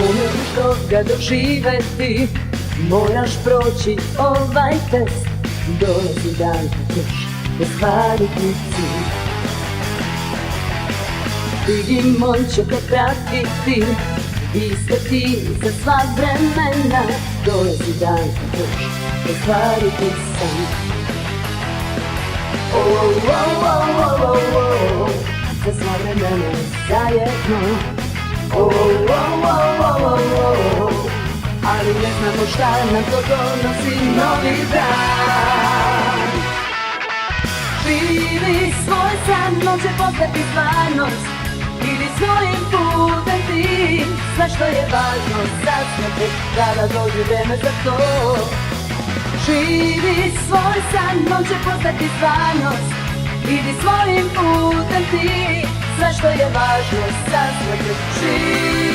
umeš toga doživeti, moraš proći ovaj test. Dolazi dan kad ćeš ostvariti cilj. Vidi, moj će te pratiti, iskati za sva vremena. Dolazi dan kad ćeš ostvariti san. Za sva vremena zajedno. Ali ne znamo šta nam to donosi novi dan. Živi svoj san, on će postati stvarnost. Idi svojim putem ti, sve što je važno saznati kada dođe vreme za to. Živi svoj san, on će postati stvarnost. Idi svojim putem ti, sve što je važno saznati. Živi